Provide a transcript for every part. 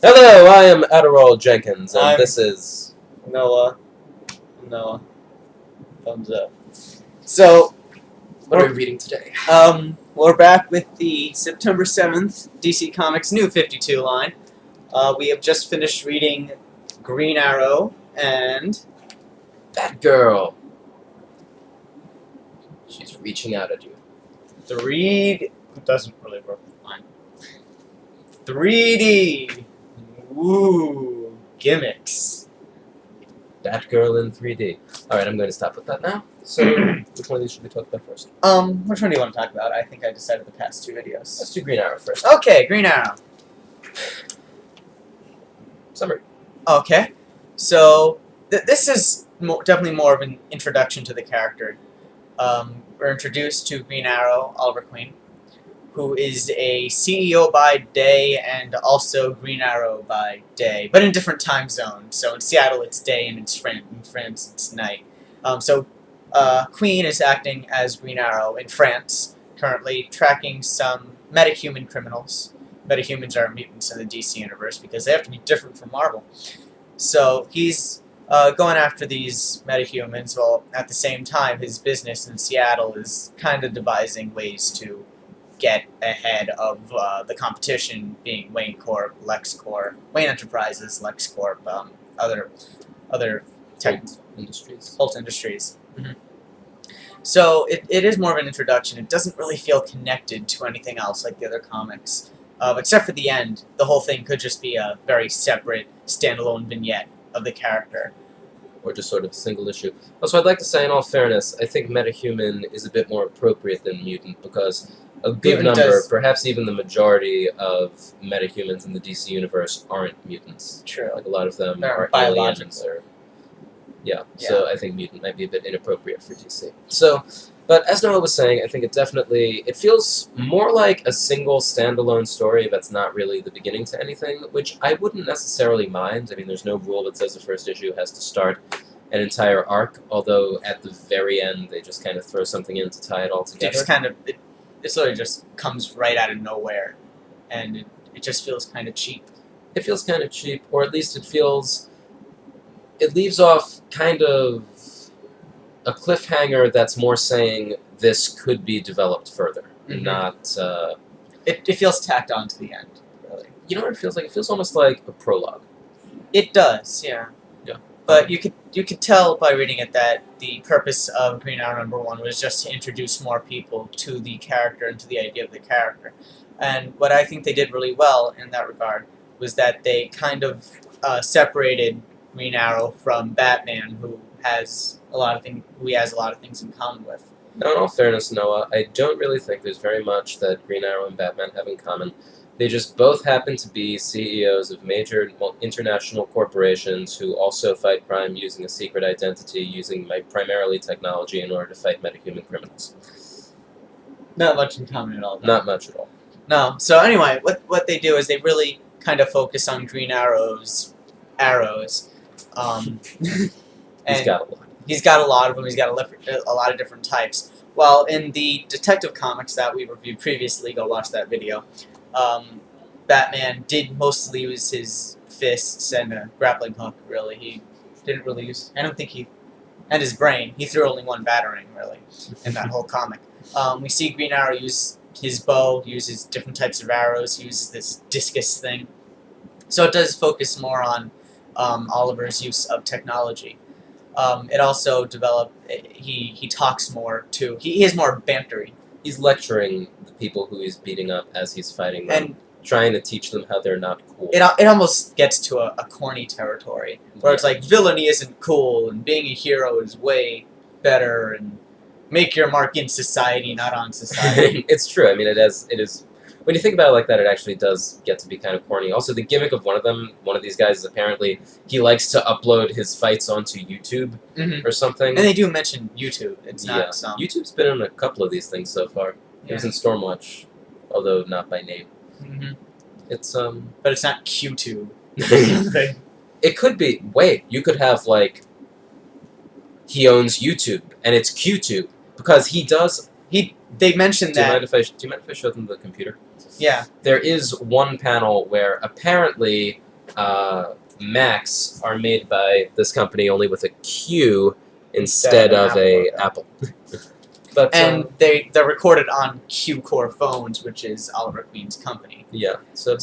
Hello, I am Adderall Jenkins, and I'm- this is... Noah. Thumbs up. So, What are we reading today? we're back with the September 7th DC Comics New 52 line. We have just finished reading Green Arrow and... Batgirl. She's reaching out at you. It doesn't really work with mine. 3D! Woo! Gimmicks. Batgirl in 3D. Alright, I'm going to stop with that now. So, which one of these should we talk about first? Which one do you want to talk about? I think I decided the past two videos. Let's do Green Arrow first. Okay, Green Arrow. Summary. Okay, so this is definitely more of an introduction to the character. We're introduced to Green Arrow, Oliver Queen, who is a CEO by day and also Green Arrow by day, but in different time zones. So in Seattle it's day and in France it's night. Queen is acting as Green Arrow in France, currently tracking some metahuman criminals. Metahumans are mutants in the DC universe because they have to be different from Marvel. So he's going after these metahumans, while at the same time his business in Seattle is kind of devising ways to get ahead of the competition, being Wayne Corp, LexCorp, Wayne Enterprises, LexCorp, other tech Industries. Holt Industries. Mm-hmm. So it is more of an introduction. It doesn't really feel connected to anything else like the other comics. Except for the end, the whole thing could just be a very separate, standalone vignette of the character. Or just sort of a single issue. Also, I'd like to say, in all fairness, I think metahuman is a bit more appropriate than mutant, because a good Mutant number, does- perhaps even the majority of metahumans in the DC universe aren't mutants. True. Like, a lot of them They're are biological. aliens or... Yeah, so I think mutant might be a bit inappropriate for DC. So, but as Noah was saying, I think it feels more like a single standalone story that's not really the beginning to anything, which I wouldn't necessarily mind. I mean, there's no rule that says the first issue has to start an entire arc, although at the very end they just kind of throw something in to tie it all It together. just kind of it sort of just comes right out of nowhere, and it just feels kind of cheap. It feels kind of cheap, or at least it leaves off kind of a cliffhanger that's more saying this could be developed further, Mhm. not... It feels tacked on to the end, really. You know what it feels like? It feels almost like a prologue. It does, yeah. Yeah. But you could tell by reading it that the purpose of Green Arrow #1 was just to introduce more people to the character and to the idea of the character. And what I think they did really well in that regard was that they kind of separated Green Arrow from Batman, who has a lot of things in common with. Now, in all fairness, Noah, I don't really think there's very much that Green Arrow and Batman have in common. They just both happen to be CEOs of major international corporations who also fight crime using a secret identity, using primarily technology in order to fight metahuman criminals. Not much in common at all. though. Not much at all. No. So anyway, what they do is they really kind of focus on Green Arrow's arrows. He's got a lot. He's got a lot of them. He's got a lot of different types. Well, in the Detective Comics that we reviewed previously, go watch that video, Batman did mostly use his fists and a grappling hook, really. He didn't really use... I don't think he... And his brain. He threw only one batarang, really, in that whole comic. We see Green Arrow use his bow, uses different types of arrows, he uses this discus thing. So it does focus more on Oliver's use of technology. It also developed... He talks more, too. He is more bantery. He's lecturing the people who he's beating up as he's fighting them, And trying to teach them how they're not cool. it almost gets to a corny territory, where it's like, villainy isn't cool, and being a hero is way better, and make your mark in society, not on society. It's true. I mean, it is. When you think about it like that, it actually does get to be kind of corny. Also, the gimmick of one of these guys is apparently he likes to upload his fights onto YouTube Mhm. or something. And they do mention YouTube. It's not some... YouTube's been in a couple of these things so far. He was in Stormwatch, although not by name. Mhm. It's But it's not QTube. or something. It could be. Wait, you could have like he owns YouTube and it's QTube because he does. They mentioned Do you that... mind if I show them the computer? Yeah. There is one panel where apparently Macs are made by this company only with a Q instead of a Apple. But And they're recorded on Q-Core phones, which is Oliver Queen's company. yeah, So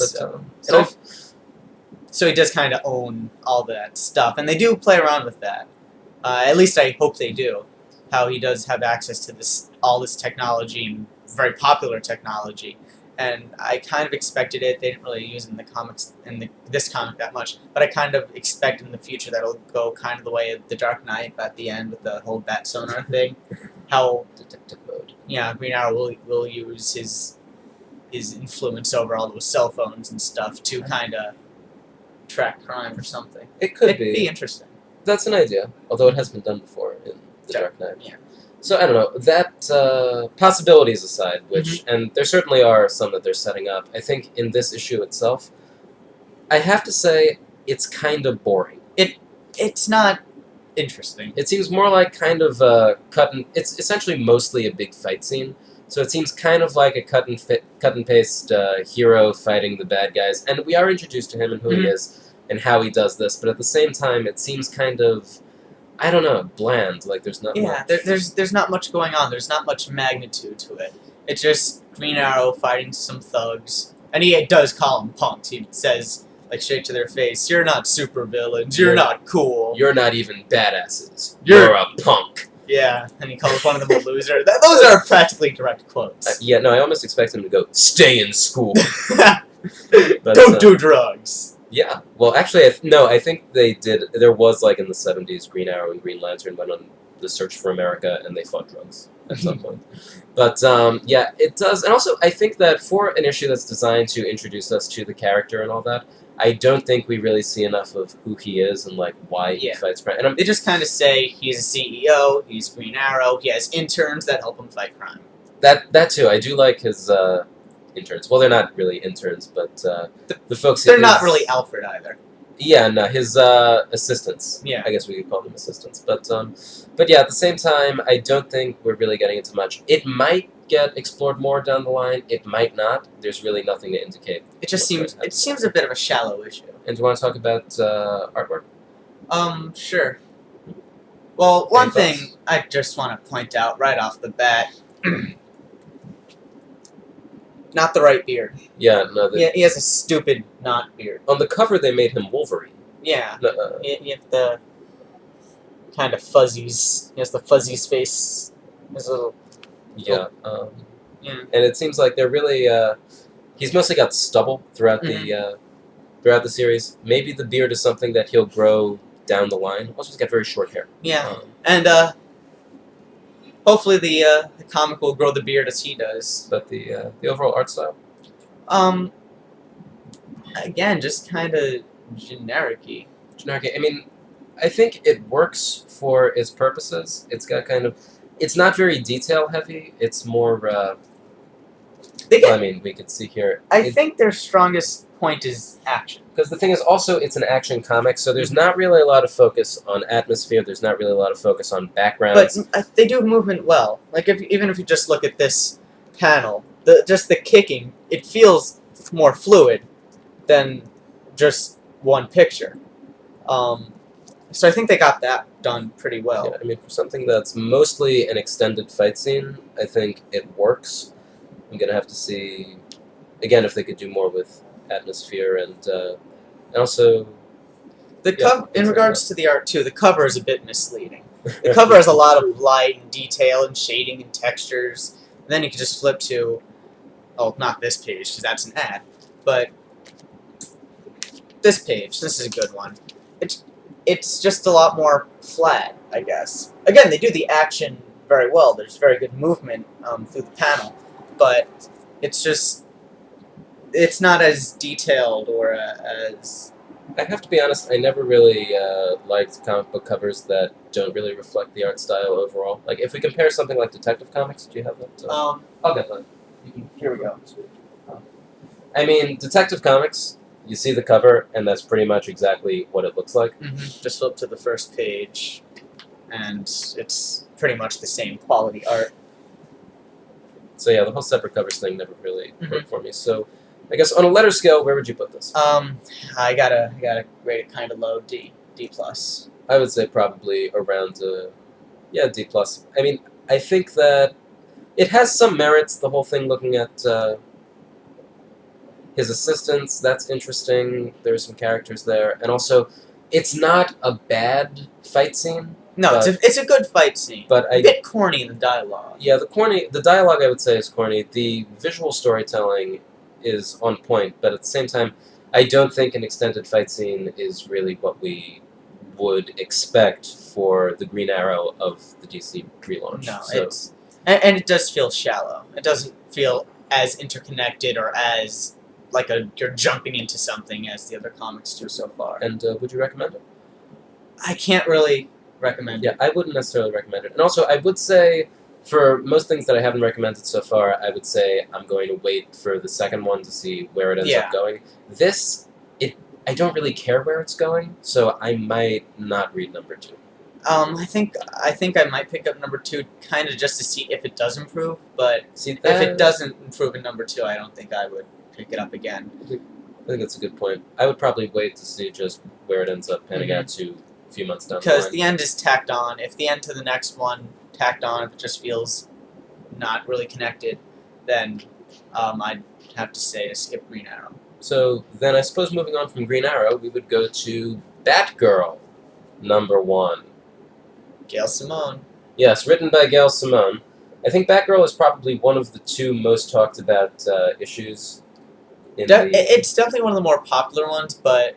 he does kind of own all that stuff, and they do play around with that. At least I hope they do. How he does have access to all this technology and very popular technology, and I kind of expected it. They didn't really use it in the comics this comic that much, but I kind of expect in the future that it'll go kind of the way of the Dark Knight at the end with the whole bat sonar thing. How detective mode. Yeah, Green Arrow will use his influence over all those cell phones and stuff to kind of track crime or something. It'd It'd be interesting. That's an idea, although it has been done before in The Dark Knight. Yeah. So I don't know. That possibilities aside, which and there certainly are some that they're setting up. I think in this issue itself, I have to say it's kind of boring. It's not interesting. It seems more like kind of cut and. It's essentially mostly a big fight scene. So it seems kind of like a cut and paste hero fighting the bad guys, and we are introduced to him and who he is and how he does this. But at the same time, it seems kind of, I don't know, bland. Like there's not. Yeah, much. there's not much going on. There's not much magnitude to it. It's just Green Arrow fighting some thugs, and he does call them punks. He says, like, straight to their face, "You're not super villains. You're not cool. You're not even badasses. You're a punk." Yeah, and he calls one of them a loser. Those are practically direct quotes. Yeah, no, I almost expect him to go, "Stay in school." But, Don't do drugs. Yeah, well, actually, I think they did. There was, like, in the 70s, Green Arrow and Green Lantern went on the search for America, and they fought drugs at some point. But, yeah, it does. And also, I think that for an issue that's designed to introduce us to the character and all that, I don't think we really see enough of who he is and, like, why he fights crime. And they just kind of say he's a CEO, he's Green Arrow, he has interns that help him fight crime. That too. I do like his interns. Well, they're not really interns, but the folks... They're not really Alfred either. Yeah, no, his assistants. Yeah. I guess we could call them assistants. But yeah, at the same time, I don't think we're really getting into much. It might get explored more down the line. It might not. There's really nothing to indicate. It just seems a bit of a shallow issue. And do you want to talk about artwork? Sure. Well, one thing I just want to point out right off the bat. Not the right beard. Yeah, no. He has a stupid not beard. On the cover, they made him Wolverine. Yeah. No, he has the kind of fuzzies. He has the fuzzies face. His little... Yeah. Yeah. And it seems like they're really... he's mostly got stubble throughout the series. Maybe the beard is something that he'll grow down the line. Also, he's got very short hair. Yeah. And hopefully the comic will grow the beard as he does. But the overall art style? Again, just kind of generic-y. Generic. I mean, I think it works for its purposes. It's got kind of... It's not very detail-heavy. It's more... I mean, we could see here... I think their strongest point is action. Because the thing is, also, it's an action comic, so there's not really a lot of focus on atmosphere. There's not really a lot of focus on backgrounds. But they do movement well. Like, even if you just look at this panel, just the kicking, it feels more fluid than just one picture. So I think they got that done pretty well. Yeah, I mean, for something that's mostly an extended fight scene, I think it works. I'm going to have to see, again, if they could do more with atmosphere and also... In regards to the art, too, the cover is a bit misleading. The cover has a lot of light and detail and shading and textures. And then you can just flip to... Oh, not this page, because that's an ad. But this page, this is a good one. It's just a lot more flat, I guess. Again, they do the action very well. There's very good movement through the panel. But it's just... It's not as detailed or as... I have to be honest, I never really liked comic book covers that don't really reflect the art style overall. Like, if we compare something like Detective Comics, do you have that? I'll get that. Here we go. I mean, Detective Comics, you see the cover, and that's pretty much exactly what it looks like. Just flip to the first page, and it's pretty much the same quality art. So yeah, the whole separate covers thing never really worked for me. So I guess on a letter scale, where would you put this? I gotta rate it kind of low, D plus. I would say probably around D plus. I mean, I think that it has some merits. The whole thing, looking at his assistants, that's interesting. There's some characters there, and also, it's not a bad fight scene. No, it's a good fight scene. But a bit corny in the dialogue. Yeah, the dialogue I would say is corny. The visual storytelling is on point, but at the same time, I don't think an extended fight scene is really what we would expect for the Green Arrow of the DC relaunch. No, so, and it does feel shallow. It doesn't feel as interconnected or as like you're jumping into something as the other comics do so far. And would you recommend it? I can't really recommend it. Yeah, I wouldn't necessarily recommend it. And also, I would say, for most things that I haven't recommended so far, I would say I'm going to wait for the second one to see where it ends up going. This, I don't really care where it's going, so I might not read number 2. I think I might pick up number 2 kind of just to see if it does improve, but if it doesn't improve in number 2, I don't think I would pick it up again. I think that's a good point. I would probably wait to see just where it ends up panning out to a few months down the line. Because the end is tacked on. If the end to the next one tacked on, if it just feels not really connected, then I'd have to say to skip Green Arrow. So then I suppose moving on from Green Arrow, we would go to Batgirl, number 1. Gail Simone. Yes, written by Gail Simone. I think Batgirl is probably one of the 2 most talked about issues. It's definitely one of the more popular ones, but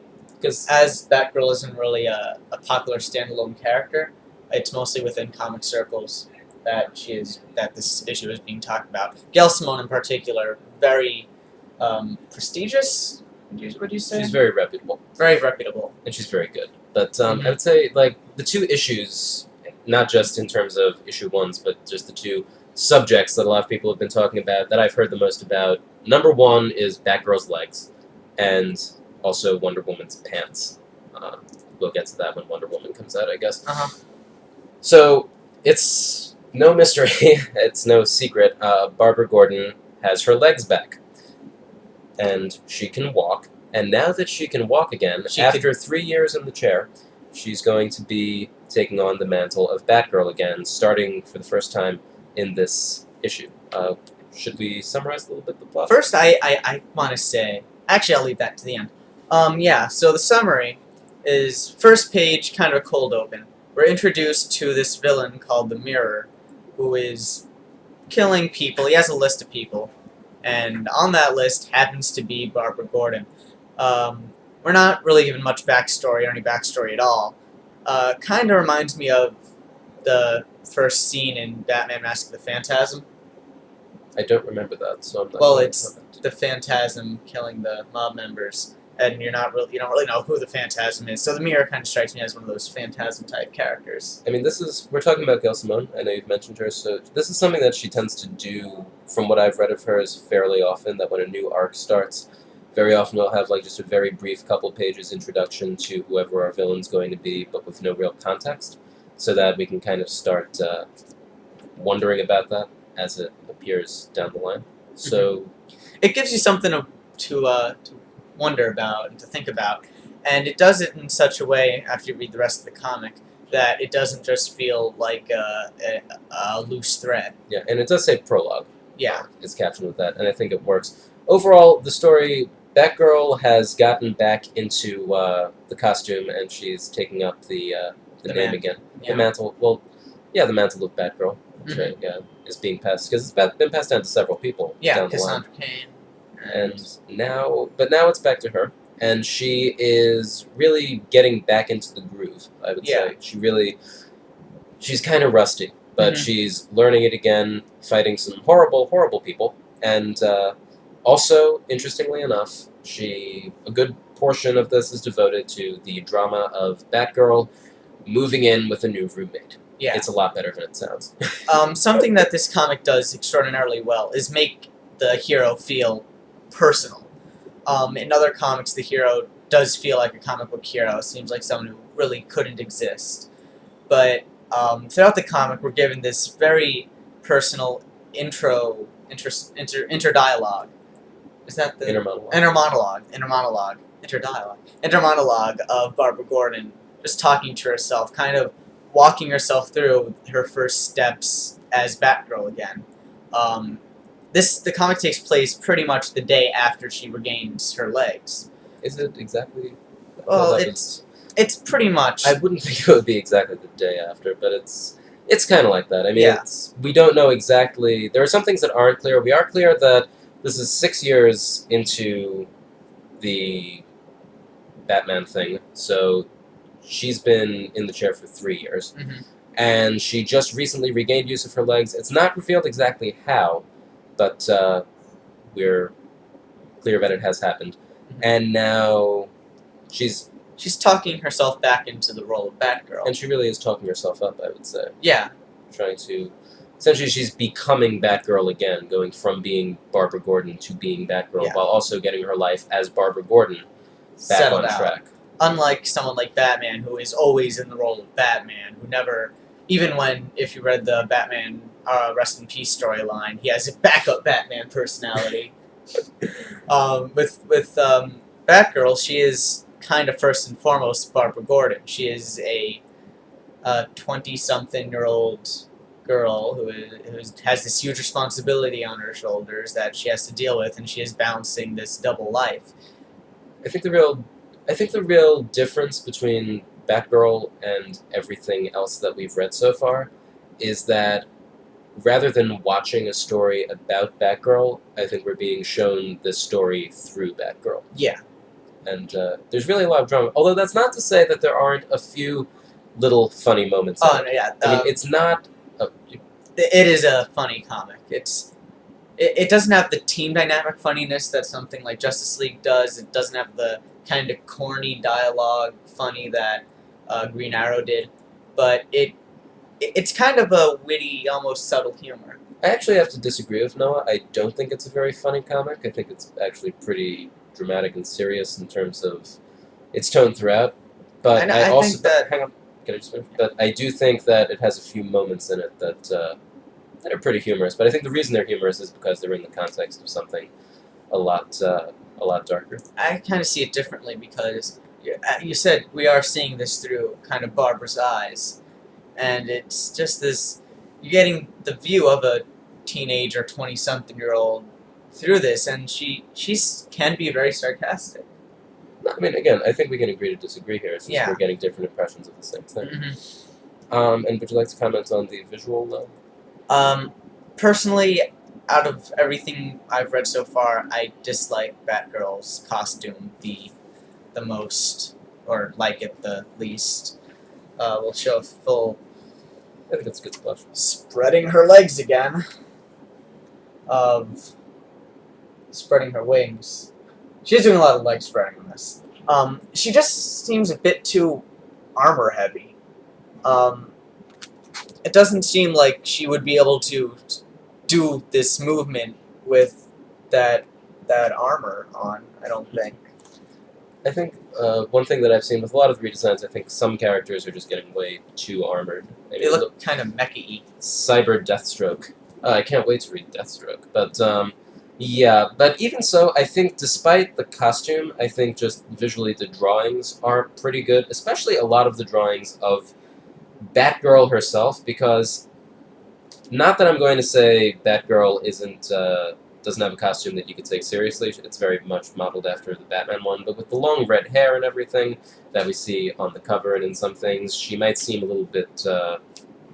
as Batgirl isn't really a popular standalone character, it's mostly within comic circles that this issue is being talked about. Gail Simone in particular, very prestigious. Would you say? She's very reputable. Very reputable, and she's very good. But I would say like the 2 issues, not just in terms of issue 1s, but just the 2 subjects that a lot of people have been talking about that I've heard the most about. Number 1 is Batgirl's legs, and also Wonder Woman's pants. We'll get to that when Wonder Woman comes out, I guess. So it's no mystery, it's no secret. Barbara Gordon has her legs back, and she can walk. And now that she can walk again, after 3 years in the chair, she's going to be taking on the mantle of Batgirl again, starting for the first time in this issue. Should we summarize a little bit the plot? First, I want to say... Actually, I'll leave that to the end. Yeah, so the summary is, first page, kind of a cold open. We're introduced to this villain called the Mirror, who is killing people. He has a list of people, and on that list happens to be Barbara Gordon. We're not really given much backstory, or any backstory at all. Kind of reminds me of the first scene in Batman Mask of the Phantasm. I don't remember that, so I'm not... Well, it's the Phantasm killing the mob members, and you don't really know who the Phantasm is. So the Mirror kind of strikes me as one of those Phantasm-type characters. I mean, we're talking about Gail Simone. I know you've mentioned her, so this is something that she tends to do, from what I've read of her, is fairly often, that when a new arc starts, very often we'll have like just a very brief couple pages introduction to whoever our villain's going to be, but with no real context, so that we can kind of start wondering about that as it appears down the line. So it gives you something to wonder about and to think about, and it does it in such a way, after you read the rest of the comic, that it doesn't just feel like a loose thread. Yeah, and it does say prologue. Yeah. It's captioned with that, and I think it works. Overall, the story, Batgirl has gotten back into the costume, and she's taking up the name again. Yeah. The mantle, the mantle of Batgirl, which is being passed, because it's been passed down to several people down the line. Cassandra Cain. And now it's back to her, and she is really getting back into the groove, I would say. She's kind of rusty, but she's learning it again, fighting some horrible, horrible people, and also, interestingly enough, a good portion of this is devoted to the drama of Batgirl moving in with a new roommate. Yeah. It's a lot better than it sounds. Something that this comic does extraordinarily well is make the hero feel personal. In other comics, the hero does feel like a comic book hero. It seems like someone who really couldn't exist. But throughout the comic, we're given this very personal inter dialogue Is that the Inner monologue. intermonologue of Barbara Gordon just talking to herself, kind of walking herself through her first steps as Batgirl again. The comic takes place pretty much the day after she regains her legs. Is it exactly? Well, it's pretty much. I wouldn't think it would be exactly the day after, but it's kind of like that. I mean, Yeah. we don't know exactly. There are some things that aren't clear. We are clear that this is 6 years into the Batman thing, so she's been in the chair for 3 years, Mhm. and she just recently regained use of her legs. It's not revealed exactly how, but we're clear that it has happened, Mhm. and now she's talking herself back into the role of Batgirl. and she really is talking herself up, I would say. Yeah. Trying to essentially she's becoming Batgirl again, going from being Barbara Gordon to being Batgirl, Yeah. while also getting her life as Barbara Gordon back Settled on out. track. Unlike someone like Batman, who is always in the role of Batman, who never, even when, if you read the Batman Rest in Peace storyline, he has a backup Batman personality. With Batgirl, she is kind of first and foremost Barbara Gordon. She is a 20-something-year-old girl who has this huge responsibility on her shoulders that she has to deal with, and she is balancing this double life. I think the real difference between Batgirl and everything else that we've read so far is that rather than watching a story about Batgirl, I think we're being shown this story through Batgirl. Yeah. And there's really a lot of drama. Although that's not to say that there aren't a few little funny moments. Oh, yeah. I mean, it's not. It is a funny comic. It doesn't have the team dynamic funniness that something like Justice League does. It doesn't have the kind of corny dialogue funny that Green Arrow did. But it's kind of a witty, almost subtle humor. I actually have to disagree with Noah. I don't think it's a very funny comic. I think it's actually pretty dramatic and serious in terms of its tone throughout. But I also think that. hang on, can I just finish? But I do think that it has a few moments in it that are pretty humorous. But I think the reason they're humorous is because they're in the context of something a lot darker. I kind of see it differently because you said we are seeing this through kind of Barbara's eyes, and it's just this. You're getting the view of a teenager, 20-something-year-old through this, and she can be very sarcastic. No, I mean, again, I think we can agree to disagree here. It's just we're getting different impressions of the same thing. Mm-hmm. And would you like to comment on the visual, though? Personally, out of everything I've read so far, I dislike Batgirl's costume the most, or like it the least. We'll show a full. I think it's a good splash. Spreading her legs again. Of spreading her wings. She's doing a lot of leg spreading on this. She just seems a bit too armor heavy. It doesn't seem like she would be able to do this movement with that armor on, I don't think. I think one thing that I've seen with a lot of the redesigns, I think some characters are just getting way too armored. I mean, They look kind of mecha-y. Cyber Deathstroke. I can't wait to read Deathstroke. But, yeah. But even so, I think despite the costume, I think just visually the drawings are pretty good. Especially a lot of the drawings of Batgirl herself, because not that I'm going to say Batgirl doesn't have a costume that you could take seriously. It's very much modeled after the Batman one, but with the long red hair and everything that we see on the cover and in some things, she might seem a little bit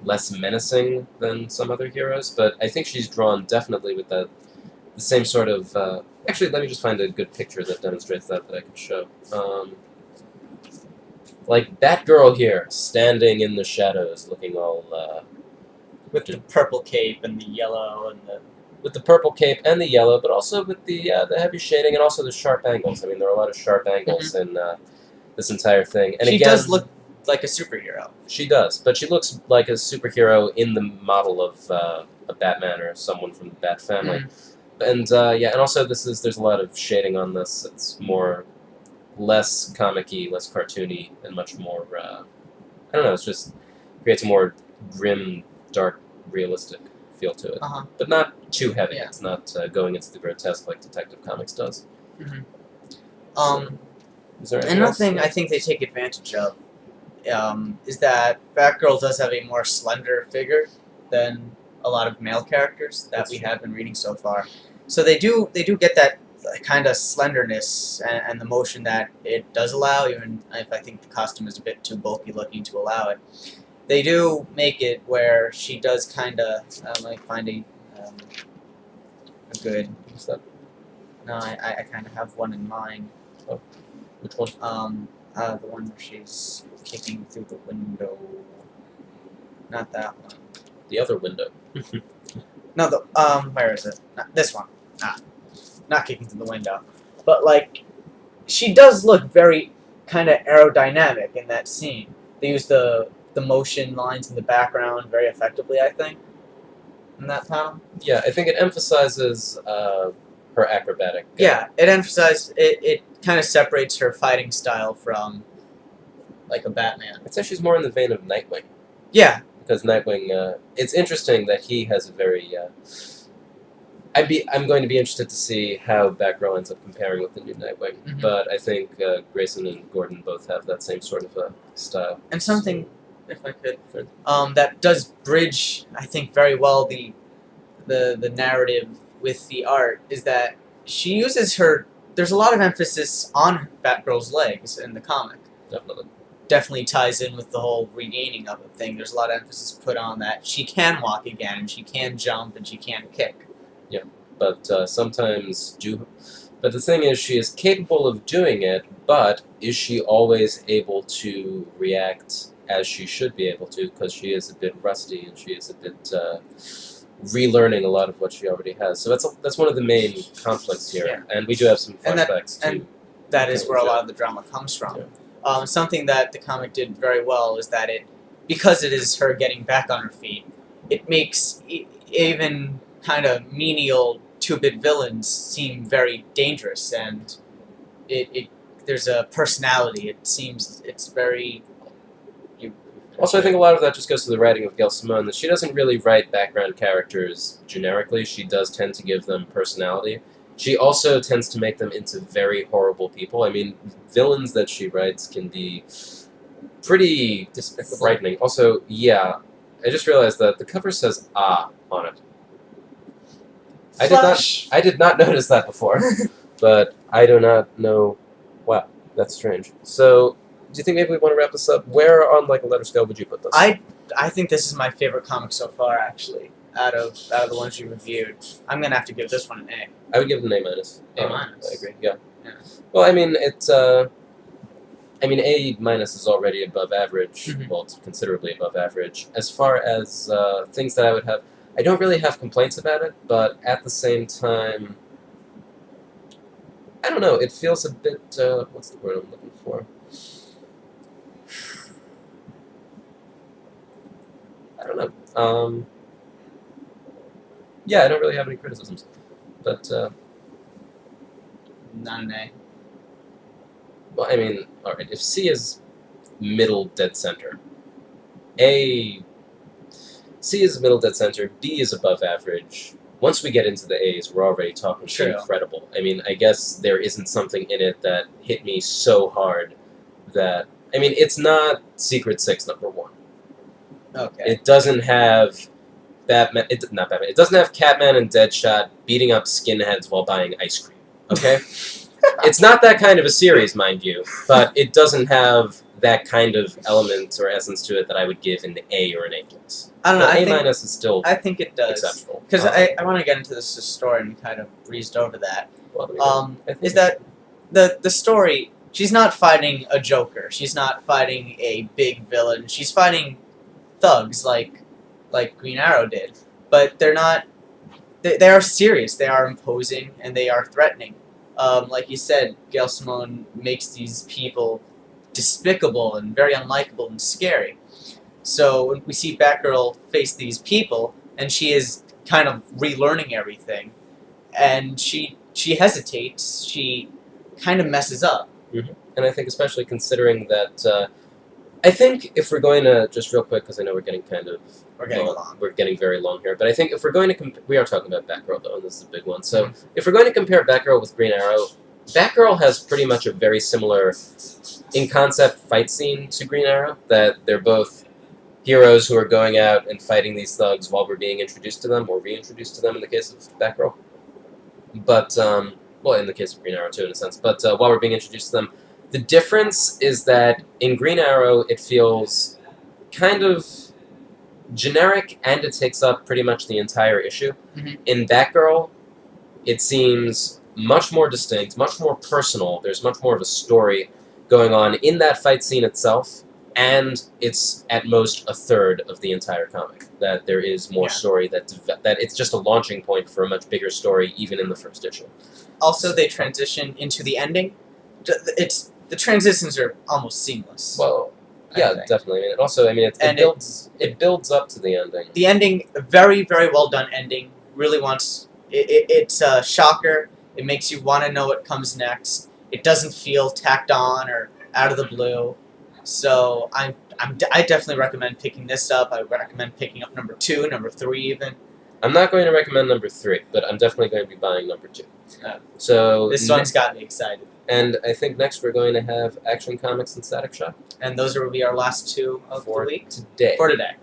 less menacing than some other heroes, but I think she's drawn definitely with the same sort of... actually, let me just find a good picture that demonstrates that I can show. Like Batgirl here, standing in the shadows, looking all... with the purple cape and the yellow and the... With the purple cape and the yellow, but also with the heavy shading and also the sharp angles. I mean, there are a lot of sharp angles in this entire thing. And she again, does look like a superhero. She does, but she looks like a superhero in the model of a Batman or someone from the Bat family. And yeah, and also there's a lot of shading on this. It's less comic-y, less cartoony, and much more, I don't know, it just creates a more grim, dark, realistic feel to it, Uh-huh. but not too heavy. Yeah. It's not going into the grotesque like Detective Comics does. Mm-hmm. Is there anything Another else? thing I think they take advantage of is that Batgirl does have a more slender figure than a lot of male characters that That's we true. have been reading so far. So they do get that kind of slenderness and the motion that it does allow, even if I think the costume is a bit too bulky looking to allow it. They do make it where she does kind of. Let me find a good. What's that? No, I kind of have one in mind. Which one? The one where she's kicking through the window. Not that one. The other window. No, where is it? Not this one. Not kicking through the window. But, like, she does look very kind of aerodynamic in that scene. They use the motion lines in the background very effectively, I think, in that panel. Yeah, I think it emphasizes her acrobatic. Yeah, it emphasizes, it kind of separates her fighting style from, like, a Batman. I'd say she's more in the vein of Nightwing. Yeah. Because Nightwing, it's interesting that he has a very. I'm going to be interested to see how Batgirl ends up comparing with the new Nightwing. Mhm. But I think Grayson and Gordon both have that same sort of style. And something, if I could, Sure. that does bridge, I think, very well the narrative with the art is that she uses her. There's a lot of emphasis on Batgirl's legs in the comic. Definitely ties in with the whole regaining of a thing. There's a lot of emphasis put on that she can walk again, and she can jump, and she can kick. Yeah, but sometimes But the thing is, she is capable of doing it, but is she always able to react as she should be able to? Because she is a bit rusty, and she is a bit relearning a lot of what she already has. So that's one of the main conflicts here, Yeah. and we do have some And that- flashbacks and to. That is Okay, where a yeah. lot of the drama comes from. Something that the comic did very well is that because it is her getting back on her feet, it makes even kind of menial 2-bit villains seem very dangerous, and there's a personality. It seems it's very. Also, I think a lot of that just goes to the writing of Gail Simone, that she doesn't really write background characters generically. She does tend to give them personality. She also tends to make them into very horrible people. I mean, villains that she writes can be pretty Despicable. frightening. Also, yeah, I just realized that the cover says "Ah" on it. I did not notice that before, but I do not know. Wow, that's strange. So, do you think maybe we want to wrap this up? Where on like a letter scale would you put this? I think this is my favorite comic so far, actually. Out of the ones you reviewed, I'm gonna have to give this one an A. I would give it an A minus. A minus. I agree. Yeah. Yeah. Well, I mean, it's. I mean, A minus is already above average. Mhm. Well, it's considerably above average. As far as things that I would have, I don't really have complaints about it, but at the same time, I don't know. It feels a bit. What's the word I'm looking for? I don't know. Yeah, I don't really have any criticisms, but Not an A. well, I mean, all right. If C is middle dead center, C is middle dead center. B is above average. Once we get into the A's, we're already talking True. incredible. I mean, I guess there isn't something in it that hit me so hard that I mean, it's not Secret Six #1. Okay. It doesn't have Batman. Not Batman. It doesn't have Catman and Deadshot beating up skinheads while buying ice cream. Okay, it's not that kind of a series, mind you, but it doesn't have that kind of element or essence to it that I would give an A or an A+. I don't know. But I A think minus is still I think it does. acceptable. Because I want to get into this story and kind of breezed over that. Well, I think Is that the story? She's not fighting a Joker. She's not fighting a big villain. She's fighting thugs like Green Arrow did. But they're not. They are serious. They are imposing and they are threatening. Like you said, Gail Simone makes these people despicable and very unlikable and scary. So when we see Batgirl face these people, and she is kind of relearning everything, and she hesitates, she kind of messes up. And I think especially considering that, I think if we're going to, just real quick, because I know we're getting kind of We're getting long. We're getting very long here. But I think if we're going to we are talking about Batgirl though, and this is a big one. So if we're going to compare Batgirl with Green Arrow, Batgirl has pretty much a very similar, in concept, fight scene to Green Arrow. That they're both heroes who are going out and fighting these thugs while we're being introduced to them, or reintroduced to them in the case of Batgirl. But well, in the case of Green Arrow too, in a sense. But while we're being introduced to them, the difference is that in Green Arrow it feels kind of generic, and it takes up pretty much the entire issue. In Batgirl, it seems much more distinct, much more personal. There's much more of a story going on in that fight scene itself, and it's at most a third of the entire comic. That there is more story, that it's just a launching point for a much bigger story, even in the first issue. Also, they transition into the ending. The transitions are almost seamless. Well, yeah, definitely. I mean, it builds up to the ending. The ending, a very, very well done ending. Really it's a shocker. It makes you want to know what comes next. It doesn't feel tacked on or out of the blue. So I definitely recommend picking this up. I recommend picking up number 2, number 3 even. I'm not going to recommend number 3, but I'm definitely going to be buying number 2. So this one's got me excited. And I think next we're going to have Action Comics and Static Shock. And those will be our last 2 of the week. For today.